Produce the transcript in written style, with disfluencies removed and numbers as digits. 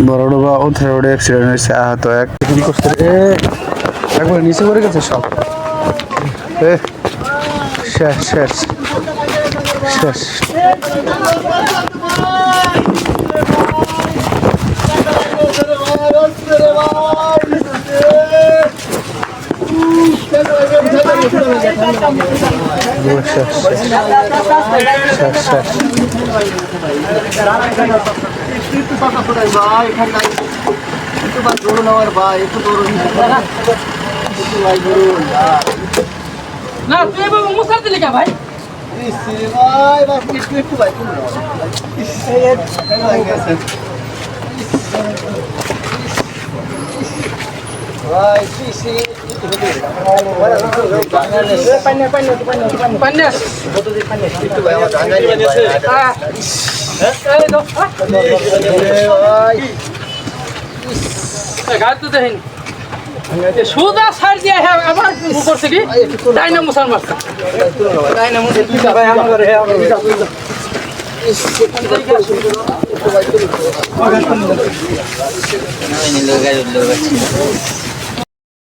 বড়ডোবা ও রোডে অ্যাক্সিডেন্ট হয়েছে, আহত এক। কি করছে রে, একবার নিচে পড়ে গেছে সব। শেষ শেষ শেষ। না তুই বাবু মুসার দিলি কে ভাই? সুদা সার দিয়ে আবার করছে কি ডাইনা মুসার মারছে ডাইনা মুসা ভাই আমার ঘরে